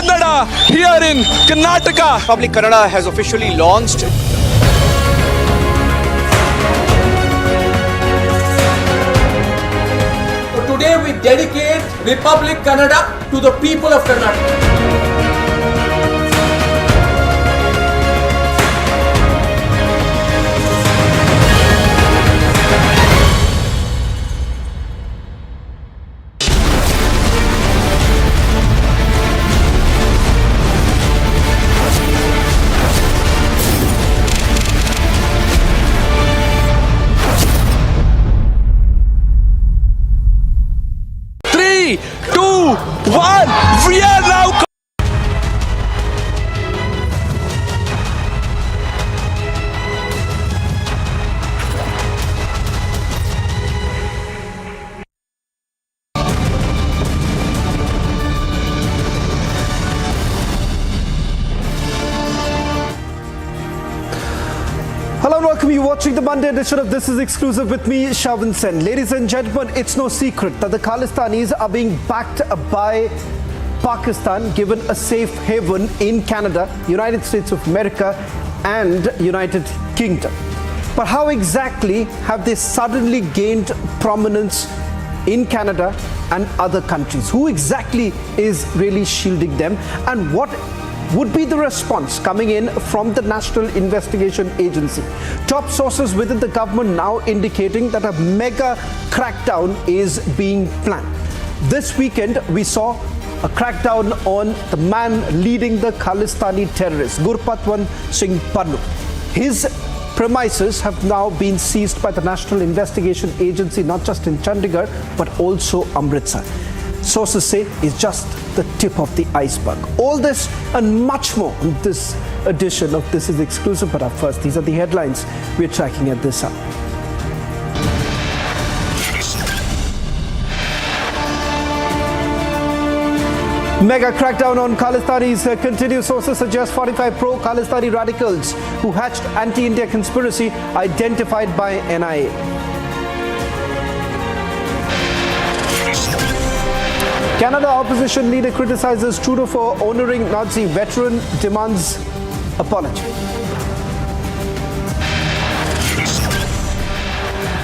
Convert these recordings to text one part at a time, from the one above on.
Kannada here in Karnataka. Public Kannada has officially launched. So today we dedicate Republic Kannada to the people of Karnataka. Three, two, one. We are now. Hello and welcome. You're watching the Monday edition of This Is Exclusive with me, Shavan Sen. Ladies and gentlemen, it's no secret that the Khalistanis are being backed by Pakistan, given a safe haven in Canada, United States of America and United Kingdom. But how exactly have they suddenly gained prominence in Canada and other countries? Who exactly is really shielding them, and what would be the response coming in from the National Investigation Agency? Top sources within the government now indicating that a mega crackdown is being planned. This weekend, we saw a crackdown on the man leading the Khalistani terrorists, Gurpatwant Singh Pannu. His premises have now been seized by the National Investigation Agency, not just in Chandigarh, but also Amritsar. Sources say is just the tip of the iceberg. All this and much more in this edition of This Is Exclusive. But up first, these are the headlines we're tracking at this hour. Mega crackdown on Khalistanis continues. Sources suggest 45 pro-Khalistani radicals who hatched anti-India conspiracy identified by NIA. Canada opposition leader criticizes Trudeau for honouring Nazi veteran, demands apology.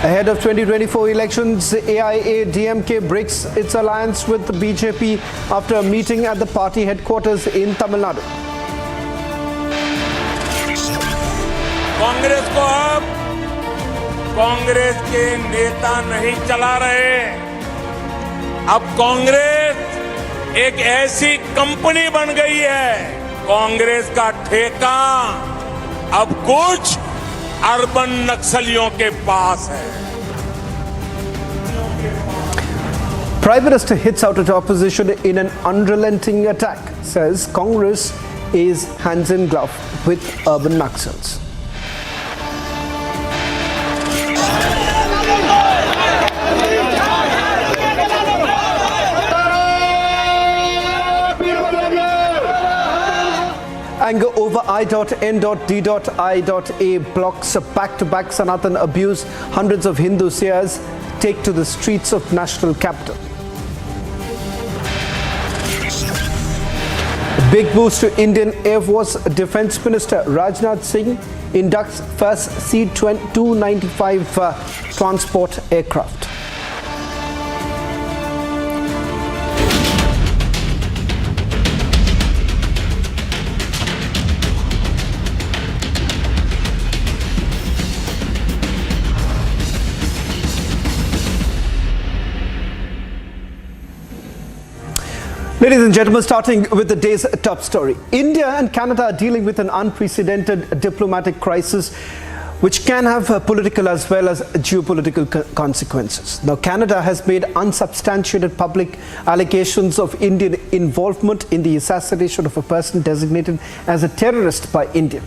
Ahead of 2024 elections, AIA-DMK breaks its alliance with the BJP after a meeting at the party headquarters in Tamil Nadu. Congress को अब कांग्रेस के नेता नहीं चला रहे, अब कांग्रेस एक ऐसी कंपनी बन गई है। कांग्रेस का ठेका अब कुछ अर्बन नक्सलियों के पास है। Prime Minister hits out at opposition in an unrelenting attack, says Congress is hands in glove with urban Naxals. Anger over I.N.D.I.A blocks back-to-back Sanatan abuse. Hundreds of Hindu seers take to the streets of national capital. Big boost to Indian Air Force. Defence Minister Rajnath Singh inducts first C-295 transport aircraft. Ladies and gentlemen, starting with the day's top story. India and Canada are dealing with an unprecedented diplomatic crisis which can have political as well as geopolitical consequences. Now, Canada has made unsubstantiated public allegations of Indian involvement in the assassination of a person designated as a terrorist by India.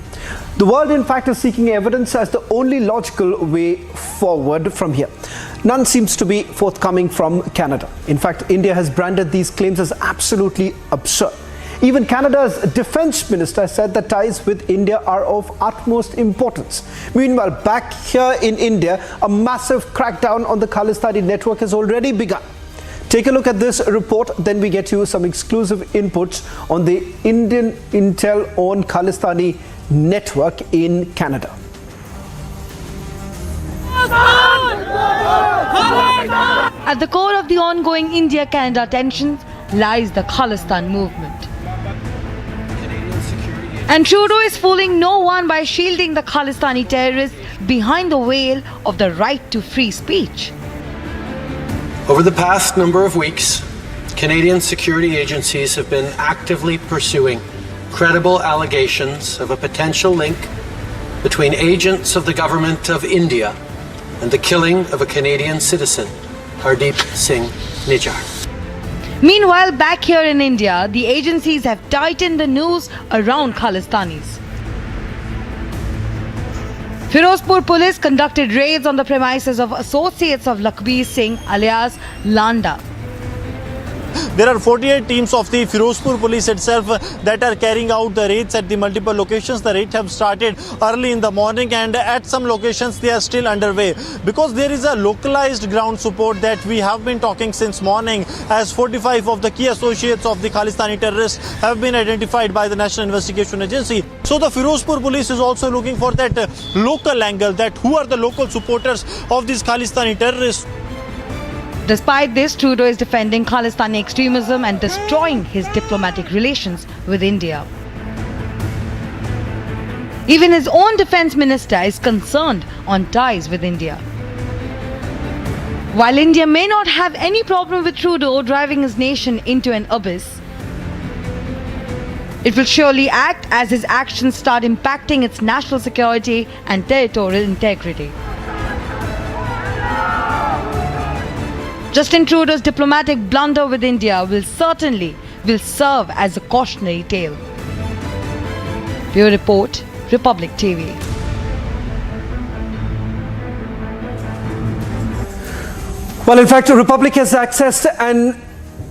The world, in fact, is seeking evidence as the only logical way forward from here. None seems to be forthcoming from Canada. In fact, India has branded these claims as absolutely absurd. Even Canada's defense minister said that ties with India are of utmost importance. Meanwhile, back here in India, a massive crackdown on the Khalistani network has already begun. Take a look at this report, then we get you some exclusive inputs on the Indian Intel-owned Khalistani network in Canada. At the core of the ongoing India-Canada tensions lies the Khalistan movement. And Trudeau is fooling no one by shielding the Khalistani terrorists behind the veil of the right to free speech. Over the past number of weeks, Canadian security agencies have been actively pursuing credible allegations of a potential link between agents of the government of India and the killing of a Canadian citizen, Hardeep Singh Nijjar. Meanwhile, back here in India, the agencies have tightened the noose around Khalistanis. Firozpur police conducted raids on the premises of associates of Lakhbir Singh alias Landa. There are 48 teams of the Firozpur police itself that are carrying out the raids at the multiple locations. The raids have started early in the morning and at some locations they are still underway. Because there is a localized ground support that we have been talking since morning, as 45 of the key associates of the Khalistani terrorists have been identified by the National Investigation Agency. So the Firozpur police is also looking for that local angle, that who are the local supporters of these Khalistani terrorists. Despite this, Trudeau is defending Khalistani extremism and destroying his diplomatic relations with India. Even his own defense minister is concerned on ties with India. While India may not have any problem with Trudeau driving his nation into an abyss, it will surely act as his actions start impacting its national security and territorial integrity. Justin Trudeau's diplomatic blunder with India will serve as a cautionary tale. Bureau Report, Republic TV. Well, in fact, Republic has accessed an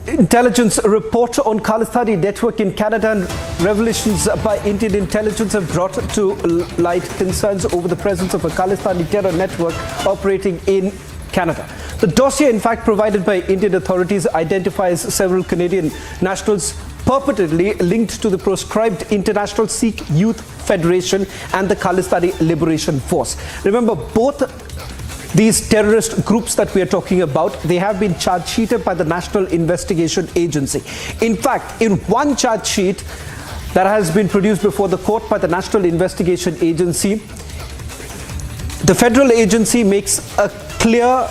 intelligence report on Khalistani network in Canada, and revelations by Indian intelligence have brought to light concerns over the presence of a Khalistani terror network operating in Canada. The dossier, in fact, provided by Indian authorities identifies several Canadian nationals purportedly linked to the proscribed International Sikh Youth Federation and the Khalistani Liberation Force. Remember, both these terrorist groups that we are talking about, they have been charge sheeted by the National Investigation Agency. In fact, in one charge sheet that has been produced before the court by the National Investigation Agency, the federal agency makes a clear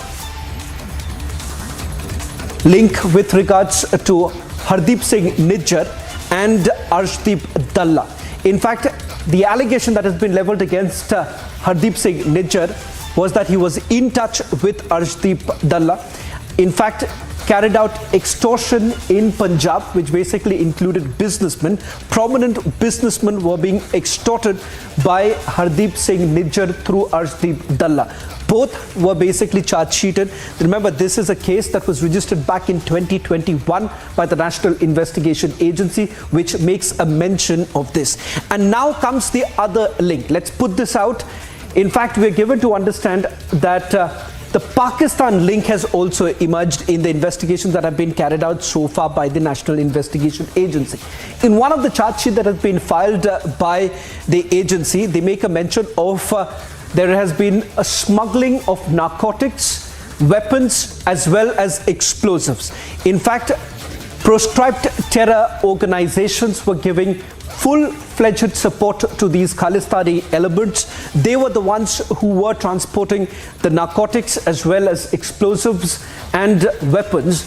link with regards to Hardeep Singh Nijjar and Arshdeep Dalla. In fact, the allegation that has been leveled against Hardeep Singh Nijjar was that he was in touch with Arshdeep Dalla. In fact, carried out extortion in Punjab, which basically included businessmen. Prominent businessmen were being extorted by Hardeep Singh Nijjar through Arshdeep Dalla. Both were basically charge sheeted. Remember, this is a case that was registered back in 2021 by the National Investigation Agency, which makes a mention of this. And now comes the other link. Let's put this out. In fact, we are given to understand that the Pakistan link has also emerged in the investigations that have been carried out so far by the National Investigation Agency. In one of the charge sheets that has been filed by the agency, they make a mention of there has been a smuggling of narcotics, weapons, as well as explosives. In fact, proscribed terror organizations were giving full-fledged support to these Khalistani elements. They were the ones who were transporting the narcotics as well as explosives and weapons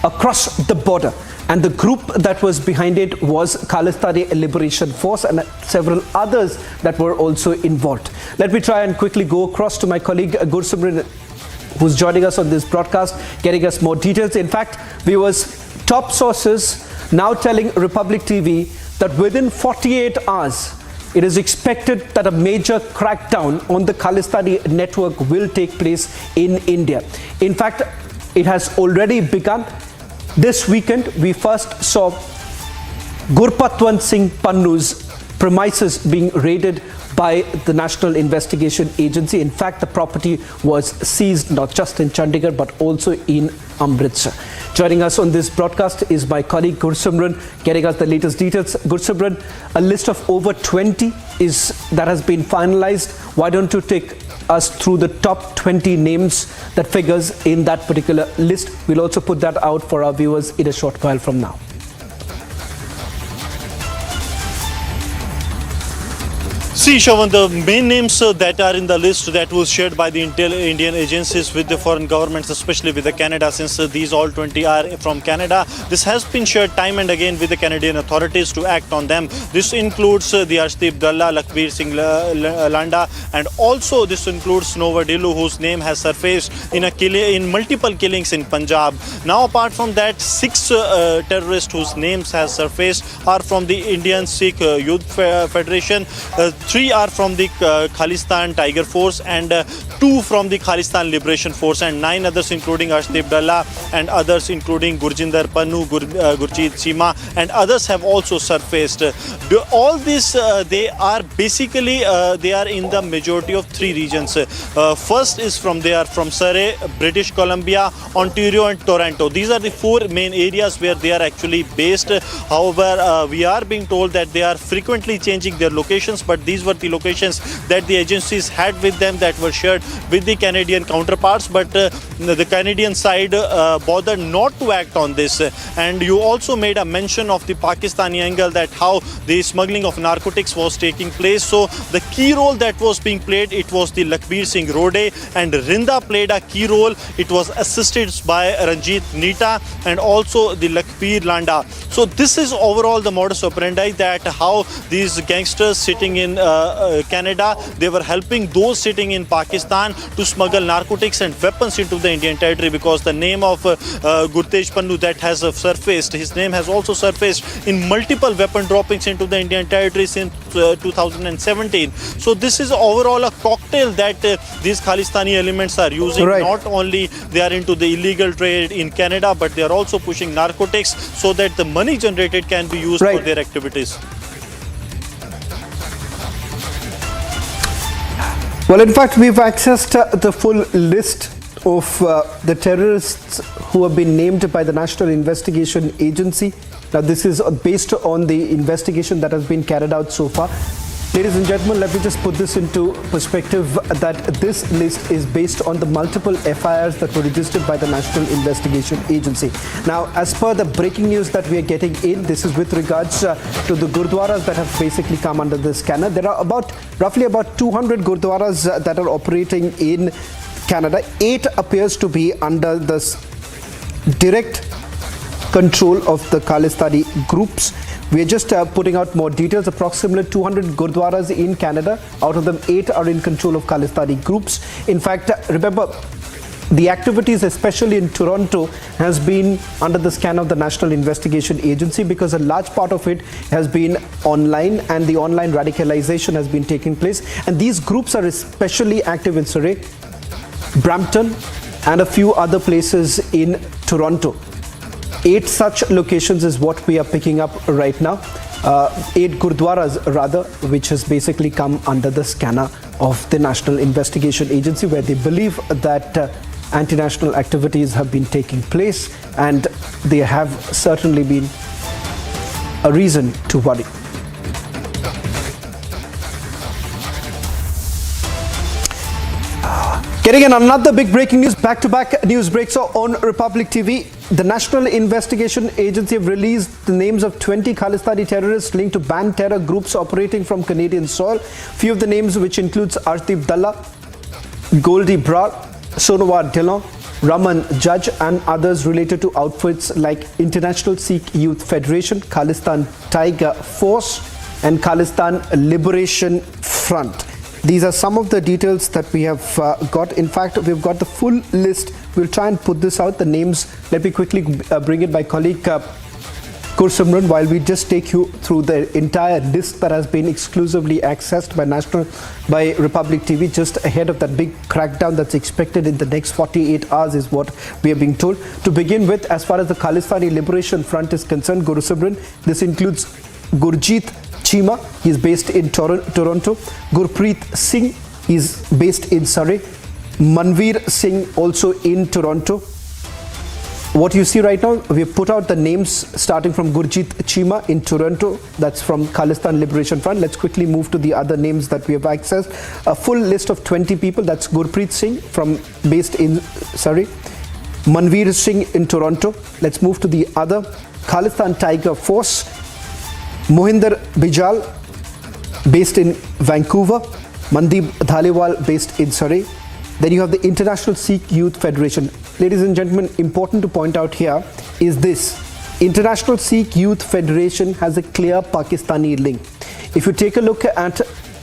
across the border. And the group that was behind it was Khalistani Liberation Force and several others that were also involved. Let me try and quickly go across to my colleague Gursimran, who's joining us on this broadcast, getting us more details. In fact, viewers, top sources now telling Republic TV that within 48 hours, it is expected that a major crackdown on the Khalistani network will take place in India. In fact, it has already begun. This weekend, we first saw Gurpatwant Singh Pannu's premises being raided by the National Investigation Agency. In fact, the property was seized not just in Chandigarh but also in Amritsar. Joining us on this broadcast is my colleague Gursimran, getting us the latest details. Gursimran, a list of over 20 that has been finalized. Why don't you take us through the top 20 names that figures in that particular list? We'll also put that out for our viewers in a short while from now. See, Shavan, the main names that are in the list that was shared by the Indian agencies with the foreign governments, especially with the Canada, since these all 20 are from Canada. This has been shared time and again with the Canadian authorities to act on them. This includes the Arshdeep Dalla, Lakhbir Singh Landa, and also this includes Novadilu, whose name has surfaced in multiple killings in Punjab. Now, apart from that, 6 terrorists whose names has surfaced are from the Indian Sikh Youth Federation. 3 are from the Khalistan Tiger Force and 2 from the Khalistan Liberation Force, and 9 others including Arshdeep Dalla and others including Gurjinder Pannu, Gurjeet Chima and others have also surfaced. All this they are basically they are in the majority of 3 regions. First is they are from Surrey, British Columbia, Ontario and Toronto. These are the 4 main areas where they are actually based. However, we are being told that they are frequently changing their locations, but these were the locations that the agencies had with them that were shared with the Canadian counterparts, but the Canadian side bothered not to act on this. And you also made a mention of the Pakistani angle, that how the smuggling of narcotics was taking place. So the key role that was being played, it was the Lakhbir Singh Rode, and Rinda played a key role. It was assisted by Ranjit Nita and also the Lakhbir Landa. So this is overall the modus operandi, that how these gangsters sitting in Canada, they were helping those sitting in Pakistan to smuggle narcotics and weapons into the Indian territory, because the name of Gurtej Pannu that has surfaced, his name has also surfaced in multiple weapon droppings into the Indian territory since 2017. So this is overall a cocktail that these Khalistani elements are using. Right. Not only they are into the illegal trade in Canada, but they are also pushing narcotics so that the money generated can be used for their activities. Well, in fact, we've accessed the full list of the terrorists who have been named by the National Investigation Agency. Now, this is based on the investigation that has been carried out so far. Ladies and gentlemen, let me just put this into perspective, that this list is based on the multiple FIRs that were registered by the National Investigation Agency. Now, as per the breaking news that we are getting in, this is with regards to the Gurdwaras that have basically come under this scanner. There are roughly about 200 Gurdwaras that are operating in Canada. 8 appears to be under this direct control of the Khalistani groups. We are just putting out more details. Approximately 200 Gurdwaras in Canada. Out of them, 8 are in control of Khalistani groups. In fact, remember, the activities, especially in Toronto, has been under the scan of the National Investigation Agency, because a large part of it has been online, and the online radicalization has been taking place. And these groups are especially active in Surrey, Brampton, and a few other places in Toronto. 8 such locations is what we are picking up right now. 8 Gurdwaras rather, which has basically come under the scanner of the National Investigation Agency, where they believe that anti-national activities have been taking place, and they have certainly been a reason to worry. Getting in another big breaking news, back-to-back news breaks on Republic TV. The National Investigation Agency have released the names of 20 Khalistani terrorists linked to banned terror groups operating from Canadian soil. Few of the names, which includes Arshdeep Dalla, Goldie Brar, Sonowar Dillon, Raman Judge and others related to outfits like International Sikh Youth Federation, Khalistan Tiger Force and Khalistan Liberation Front. These are some of the details that we have got. In fact, we've got the full list. We'll try and put this out, the names. Let me quickly bring in my colleague Gursimran while we just take you through the entire list that has been exclusively accessed by Republic TV just ahead of that big crackdown that's expected in the next 48 hours is what we are being told. To begin with, as far as the Khalistani Liberation Front is concerned, Gursimran, this includes Gurjeet Cheema, he is based in Toronto. Gurpreet Singh is based in Surrey. Manveer Singh also in Toronto. What you see right now, we have put out the names starting from Gurjeet Cheema in Toronto. That's from Khalistan Liberation Front. Let's quickly move to the other names that we have accessed. A full list of 20 people. That's Gurpreet Singh based in Surrey. Manveer Singh in Toronto. Let's move to the other. Khalistan Tiger Force. Mohinder Bijal based in Vancouver. Mandeep Dhaliwal based in Surrey. Then you have the International Sikh Youth Federation. Ladies and gentlemen, important to point out here is this. International Sikh Youth Federation has a clear Pakistani link. If you take a look at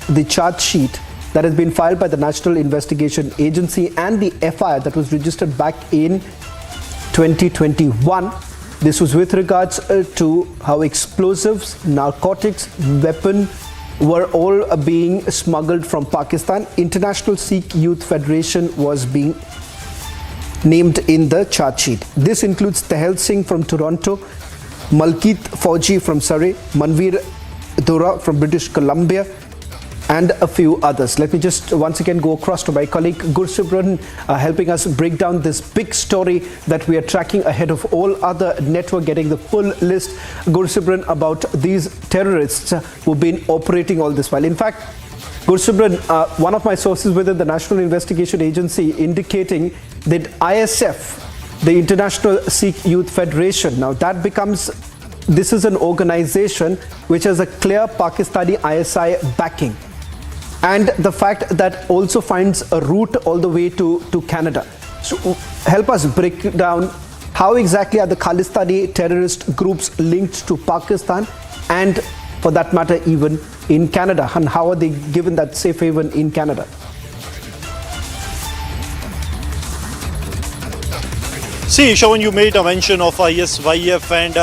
the charge sheet that has been filed by the National Investigation Agency and the FIR that was registered back in 2021, this was with regards to how explosives, narcotics, weapon were all being smuggled from Pakistan. International Sikh Youth Federation was being named in the charge sheet. This includes Tehel Singh from Toronto, Malkeet Fauji from Surrey, Manveer Dora from British Columbia, and a few others. Let me just once again go across to my colleague Gursubran, helping us break down this big story that we are tracking ahead of all other network, getting the full list, Gursubran, about these terrorists who've been operating all this while. In fact, Gursubran, one of my sources within the National Investigation Agency indicating that ISF, the International Sikh Youth Federation, now that becomes, this is an organization which has a clear Pakistani ISI backing. And the fact that also finds a route all the way to Canada. So help us break down how exactly are the Khalistani terrorist groups linked to Pakistan and for that matter even in Canada, and how are they given that safe haven in Canada? See, Shawan, you made a mention of ISYF, and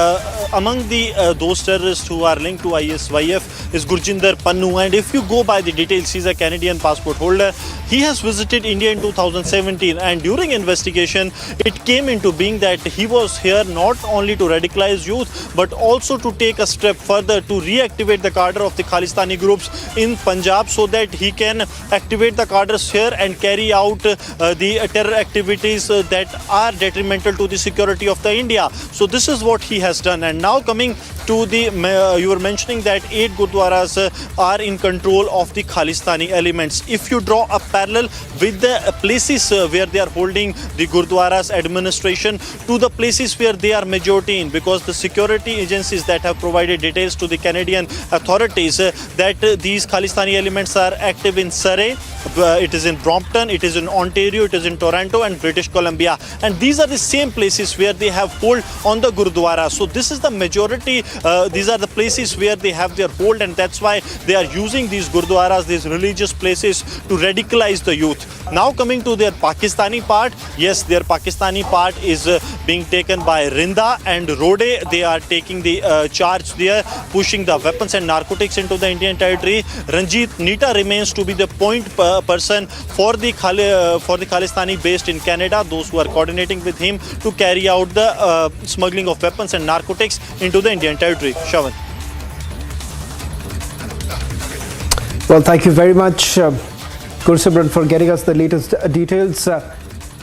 among the those terrorists who are linked to ISYF is Gurjinder Pannu, and if you go by the details, he's a Canadian passport holder. He has visited India in 2017, and during investigation, it came into being that he was here not only to radicalize youth, but also to take a step further to reactivate the cadre of the Khalistani groups in Punjab, so that he can activate the cadres here and carry out the terror activities that are detrimental to the security of the India. So this is what he has done. And now coming to the, you were mentioning that 8 Gurdwaras are in control of the Khalistani elements. If you draw a parallel with the places where they are holding the Gurdwaras administration to the places where they are majority in, because the security agencies that have provided details to the Canadian authorities that these Khalistani elements are active in Surrey, it is in Brompton, it is in Ontario, it is in Toronto and British Columbia, and these are the same places where they have hold on the Gurdwara. So this is the majority, these are the places where they have their hold, and that's why they are using these Gurdwaras, these religious places, to radicalize the youth. Now coming to their Pakistani part, yes, their Pakistani part is being taken by Rinda and Rode. They are taking the charge there, pushing the weapons and narcotics into the Indian territory. Ranjit Nita remains to be the point person for the Khalistani based in Canada, those who are coordinating with him to carry out the smuggling of weapons and narcotics into the Indian territory. Shawan. Well, thank you very much, Gursubran, for getting us the latest details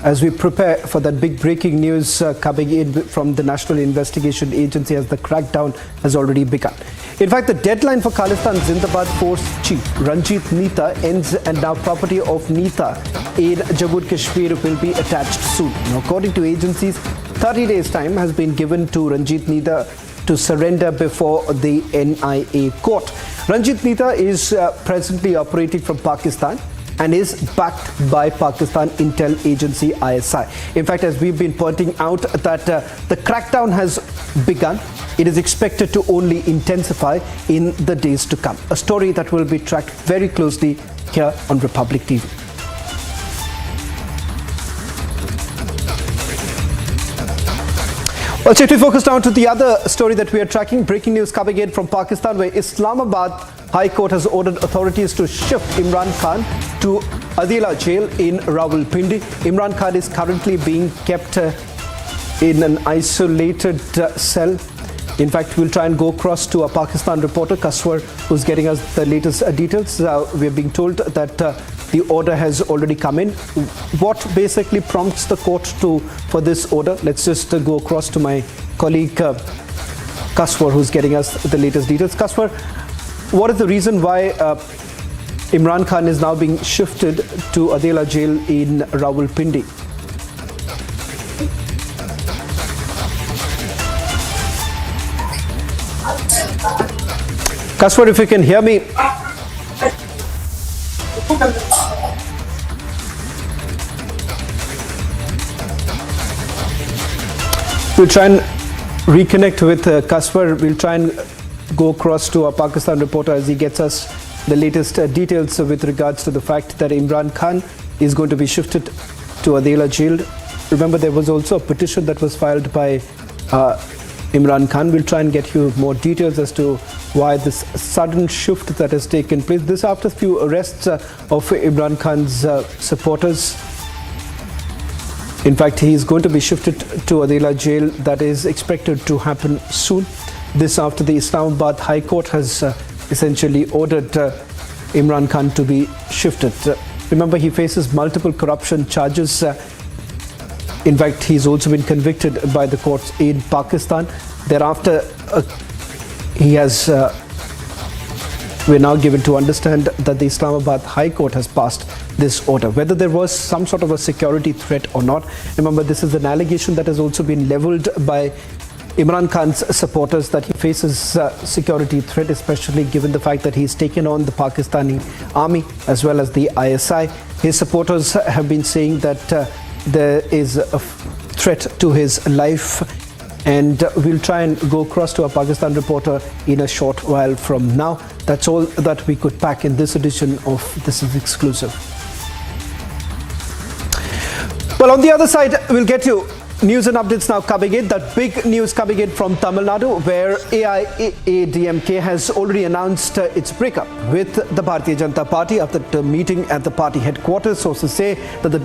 as we prepare for that big breaking news coming in from the National Investigation Agency, as the crackdown has already begun. In fact, the deadline for Khalistan Zindabad Force Chief Ranjit Nita ends, and now property of Nita in Jammu and Kashmir will be attached soon. Now, according to agencies, 30 days time has been given to Ranjit Nita to surrender before the NIA court. Ranjit Nita is presently operating from Pakistan and is backed by Pakistan Intel Agency ISI. In fact, as we've been pointing out that the crackdown has begun, it is expected to only intensify in the days to come. A story that will be tracked very closely here on Republic TV. Well, Chief, we focus now to the other story that we are tracking. Breaking news coming in from Pakistan, where Islamabad High Court has ordered authorities to shift Imran Khan to Adila jail in Rawalpindi. Imran Khan is currently being kept in an isolated cell In fact, we'll try and go across to our Pakistan reporter, Kaswar, who's getting us the latest details. We're being told that the order has already come in. What basically prompts the court for this order? Let's just go across to my colleague, Kaswar, who's getting us the latest details. Kaswar, what is the reason why Imran Khan is now being shifted to Adela jail in Rawalpindi? Kaswar, if you can hear me. We'll try and reconnect with Kaswar. We'll try and go across to our Pakistan reporter as he gets us the latest details with regards to the fact that Imran Khan is going to be shifted to Adela jail. Remember, there was also a petition that was filed by Imran Khan. We'll try and get you more details as to why this sudden shift that has taken place. This after a few arrests of Imran Khan's supporters. In fact, he is going to be shifted to Adela jail. That is expected to happen soon. This after the Islamabad High Court has essentially ordered Imran Khan to be shifted. Remember, he faces multiple corruption charges. In fact, he's also been convicted by the courts in Pakistan. Thereafter, we're now given to understand that the Islamabad High Court has passed this order. Whether there was some sort of a security threat or not, remember, this is an allegation that has also been leveled by Imran Khan's supporters, that he faces security threat, especially given the fact that he's taken on the Pakistani army as well as the ISI. His supporters have been saying that there is a threat to his life, and we'll try and go across to our Pakistan reporter in a short while from now. That's all that we could pack in this edition of This Is Exclusive. Well, on the other side, we'll get you news and updates now coming in. That big news coming in from Tamil Nadu, where AIADMK has already announced its breakup with the Bharatiya Janata Party after the meeting at the party headquarters. Sources say that the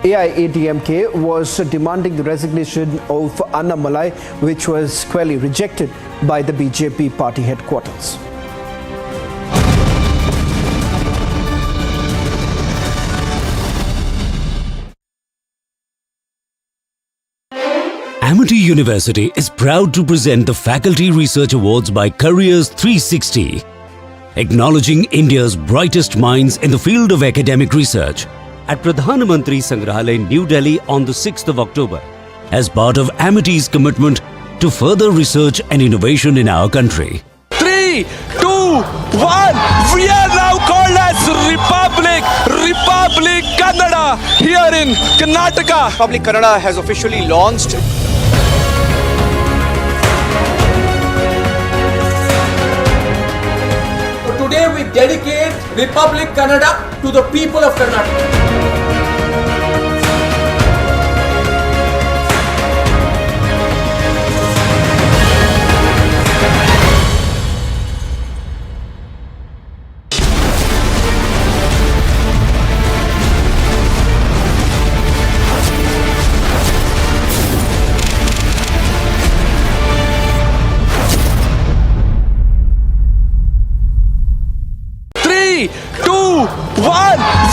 AIADMK was demanding the resignation of Annamalai, which was squarely rejected by the BJP party headquarters. Amity University is proud to present the Faculty Research Awards by Careers 360, acknowledging India's brightest minds in the field of academic research at Pradhan Mantri Sangrahalaya, New Delhi on the 6th of October, as part of Amity's commitment to further research and innovation in our country. 3, 2, 1. We are now called as Republic Kannada here in Karnataka. Republic Kannada has officially launched. Today we dedicate Republic Kannada to the people of Karnataka.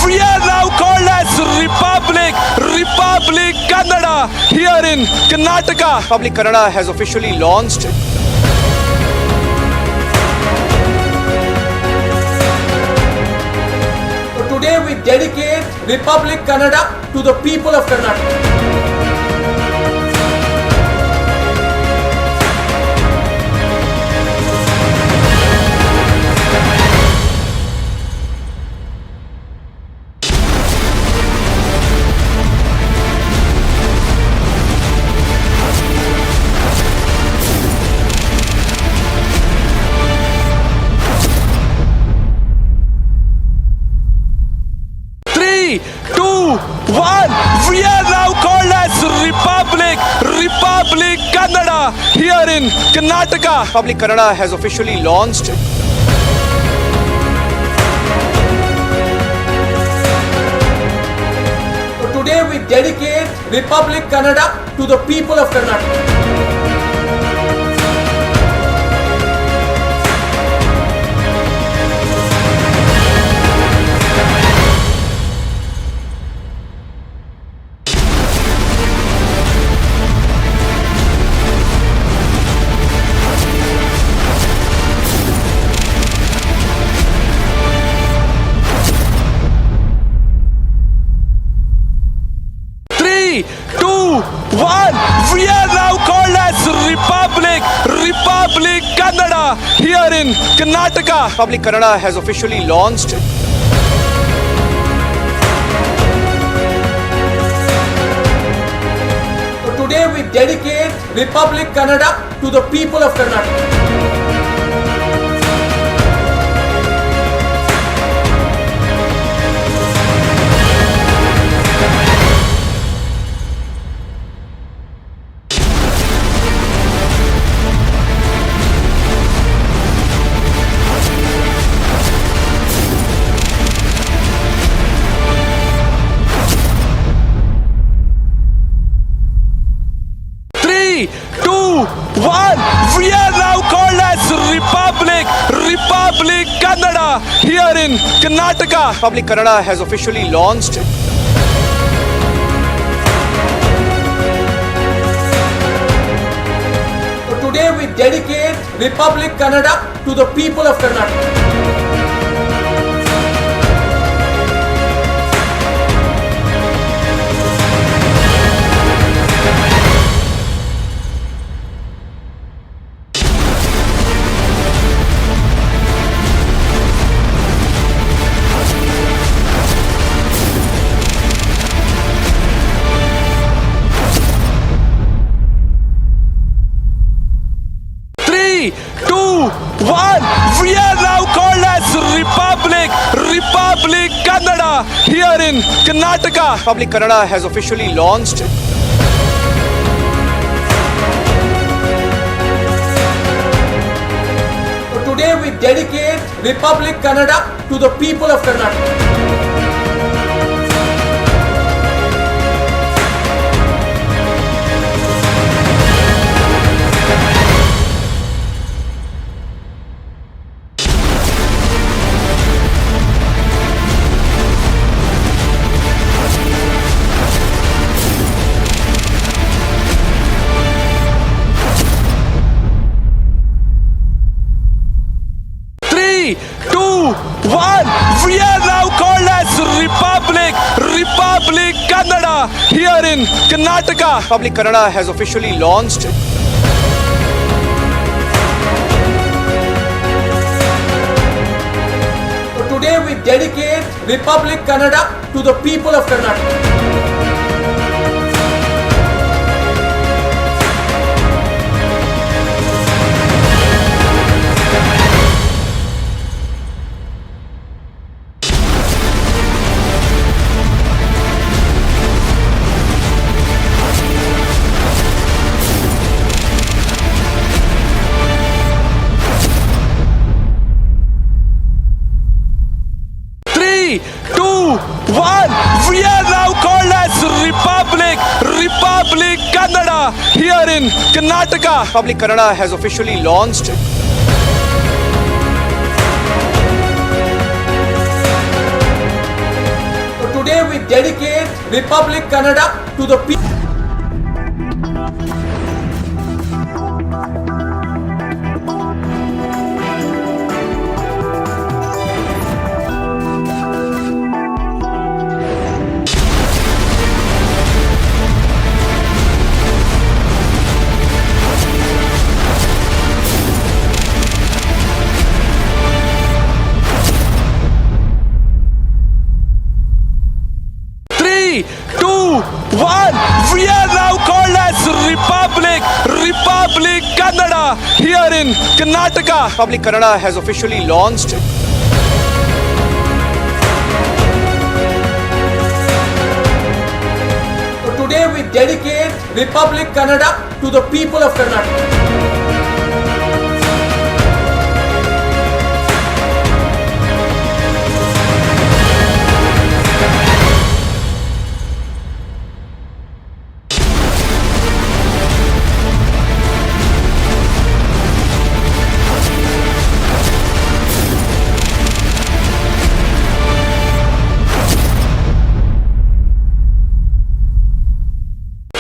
We are now called as Republic Kannada here in Karnataka. Republic Kannada has officially launched. Today we dedicate Republic Kannada to the people of Karnataka. We are now called as Republic Kannada here in Karnataka. Republic Kannada has officially launched. Today we dedicate Republic Kannada to the people of Karnataka. one. We are now called as Republic Kannada here in Karnataka. Republic Kannada has officially launched. So today we dedicate Republic Kannada to the people of Karnataka. Three, two, one. We are now called as Republic Kannada here in Karnataka. Republic Kannada has officially launched. So today we dedicate Republic Kannada to the people of Karnataka. Three, two, one. We are now called as Republic Kannada here in Karnataka. Republic Kannada has officially launched. So today we dedicate Republic Kannada to the people of Karnataka. Three, two, one. We are now called as Republic Kannada here in Karnataka. Republic Kannada has officially launched. So today we dedicate Republic Kannada to the people of Karnataka. Three, two, one. We are now called as Republic Kannada here in Karnataka. Republic Kannada has officially launched. So today we dedicate Republic Kannada to the people. Three, two, one. We are now called as Republic Kannada here in Karnataka. Republic Kannada has officially launched. So today we dedicate Republic Kannada to the people of Karnataka.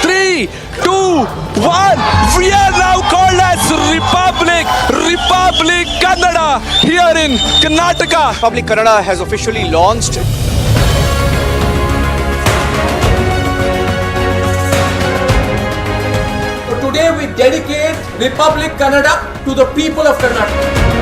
Three, two, one. We are now called as Republic Kannada here in Karnataka. Republic Kannada has officially launched. today we dedicate Republic Kannada to the people of Karnataka.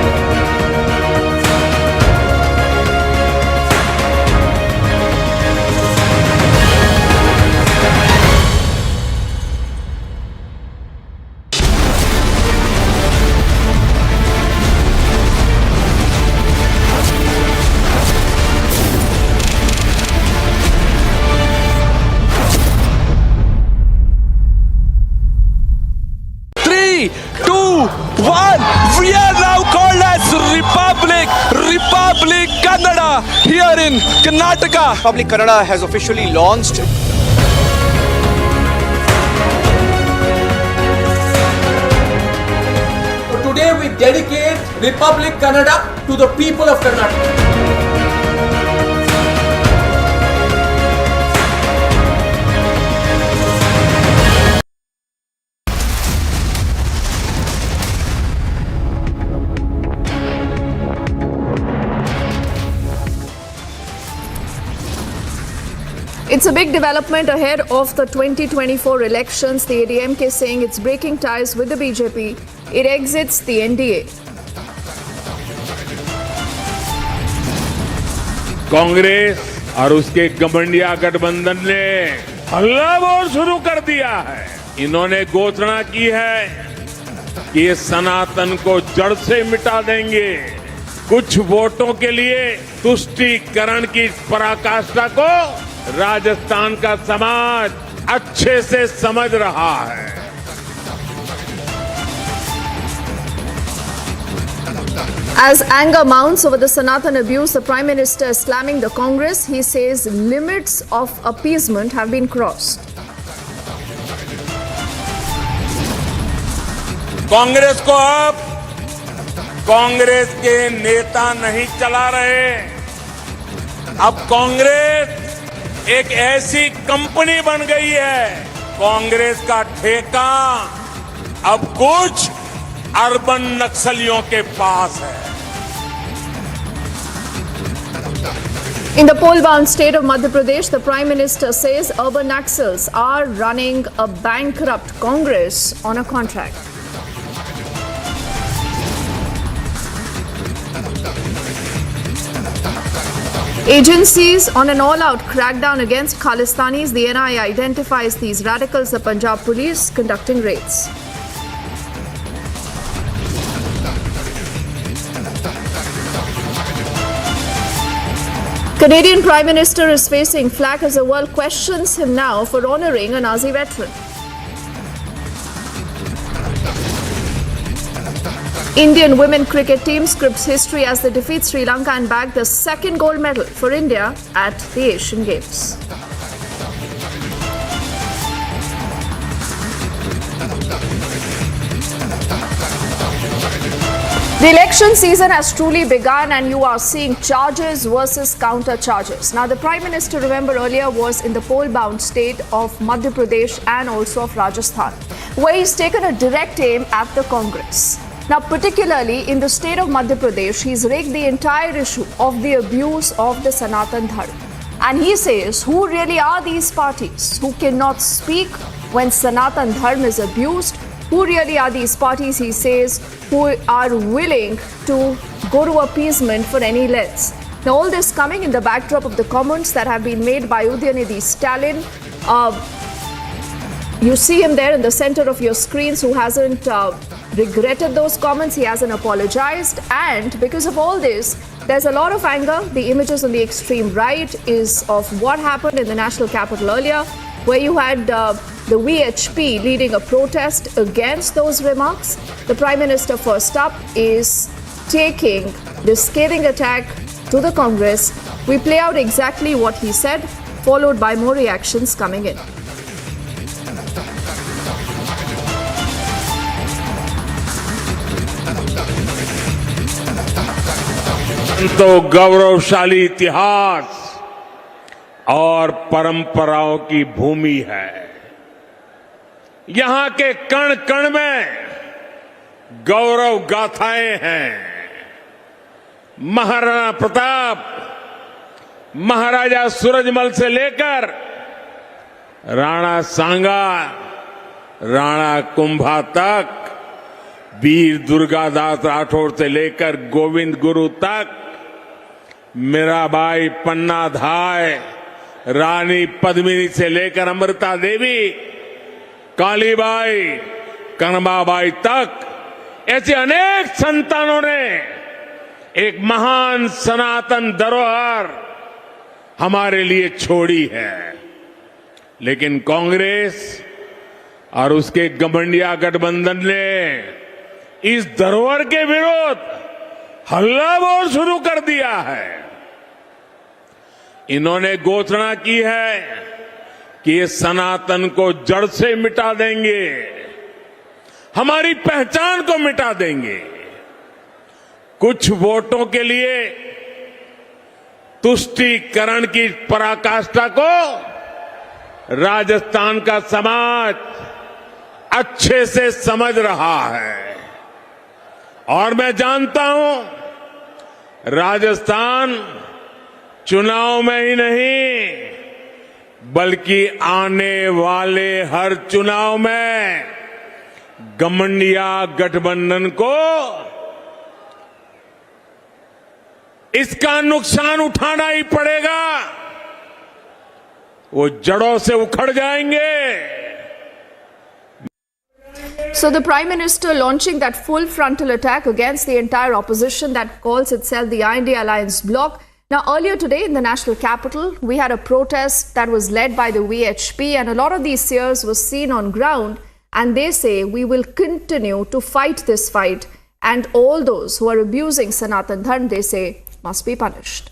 Three, two, one. We are now called as Republic Kannada here in Karnataka. Republic Kannada has officially launched. So today we dedicate Republic Kannada to the people of Karnataka. It's a big development ahead of the 2024 elections. The ADMK saying it's breaking ties with the BJP. It exits the NDA. Congress और उसके गठबंधन गठबंधन ने हल्ला बोल शुरू कर दिया है। इन्होंने घोषणा की है कि ये सनातन को जड़ से मिटा देंगे। कुछ वोटों के लिए तुष्टीकरण की पराकाष्ठा को राजस्थान का समाज अच्छे से समझ रहा है। As anger mounts over the Sanatan abuse, the Prime Minister is slamming the Congress. He says limits of appeasement have been crossed. Congress को अब कांग्रेस के नेता नहीं चला रहे। अब कांग्रेस एक ऐसी कंपनी बन गई है। कांग्रेस का ठेका अब कुछ अर्बन नक्सलियों के पास है। In the poll-bound state of Madhya Pradesh, the Prime Minister says urban Naxals are running a bankrupt Congress on a contract. Agencies on an all-out crackdown against Khalistanis. The NIA identifies these radicals. The Punjab police conducting raids. Canadian Prime Minister is facing flack as the world questions him now for honouring a Nazi veteran. Indian women cricket team scripts history as they defeat Sri Lanka and bag the second gold medal for India at the Asian Games. The election season has truly begun and you are seeing charges versus counter charges. Now the Prime Minister, remember earlier, was in the poll-bound state of Madhya Pradesh and also of Rajasthan, where he's taken a direct aim at the Congress. Now, particularly in the state of Madhya Pradesh, he's raked the entire issue of the abuse of the Sanatan Dharma. And he says, who really are these parties who cannot speak when Sanatan Dharma is abused? Who really are these parties, he says, who are willing to go to appeasement for any lengths? Now, all this coming in the backdrop of the comments that have been made by Udyanidhi Stalin. You see him there in the center of your screens, who hasn't regretted those comments. He hasn't apologized. And because of all this, there's a lot of anger. The images on the extreme right is of what happened in the national capital earlier, where you had the VHP leading a protest against those remarks. The Prime Minister, first up, is taking this scathing attack to the Congress. We play out exactly what he said, followed by more reactions coming in. तो गौरवशाली इतिहास और परंपराओं की भूमि है। यहां के कण कण में गौरव गाथाएं हैं। महाराणा प्रताप, महाराजा सूरजमल से लेकर राणा सांगा, राणा कुंभा तक, वीर दुर्गादास राठौर से लेकर गोविंद गुरु तक, मीराबाई पन्ना धाय, रानी पद्मिनी से लेकर अमृता देवी, कालीबाई, कनबाबाई तक, ऐसे अनेक संतानों ने एक महान सनातन धरोहर हमारे लिए छोड़ी है। लेकिन कांग्रेस और उसके गठबंधन गठबंधन ने इस धरोहर के विरोध हल्ला बोल शुरू कर दिया है। इन्होंने घोषणा की है कि ये सनातन को जड़ से मिटा देंगे, हमारी पहचान को मिटा देंगे। कुछ वोटों के लिए तुष्टीकरण की पराकाष्ठा को राजस्थान का समाज अच्छे से समझ रहा है और मैं जानता हूं राजस्थान चुनाव में ही नहीं बल्कि आने वाले हर चुनाव में गठबंधन गठबंधन को इसका नुकसान उठाना ही पड़ेगा। वो जड़ों से उखड़ जाएंगे। So the Prime Minister launching that full frontal attack against the entire opposition that calls itself the IND Alliance bloc. Now, earlier today in the national capital, we had a protest that was led by the VHP, and a lot of these seers were seen on ground, and they say we will continue to fight this fight, and all those who are abusing Sanatan Dharma, they say, must be punished.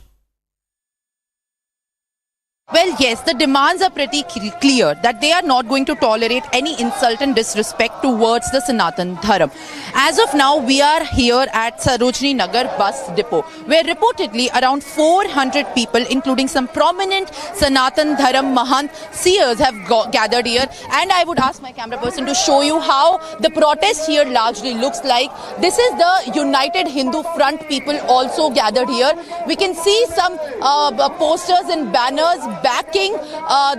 Well, yes, the demands are pretty clear that they are not going to tolerate any insult and disrespect towards the Sanatan Dharma. As of now, we are here at Sarojini Nagar bus depot, where reportedly around 400 people, including some prominent Sanatan Dharma Mahant seers, have gathered here. And I would ask my camera person to show you how the protest here largely looks like. This is the United Hindu Front people also gathered here. We can see some posters and banners backing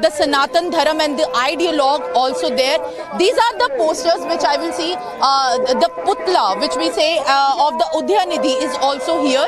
the Sanatan Dharma and the ideologue also there. These are the posters which I will see. The Putla, which we say of the Udyanidhi, is also here.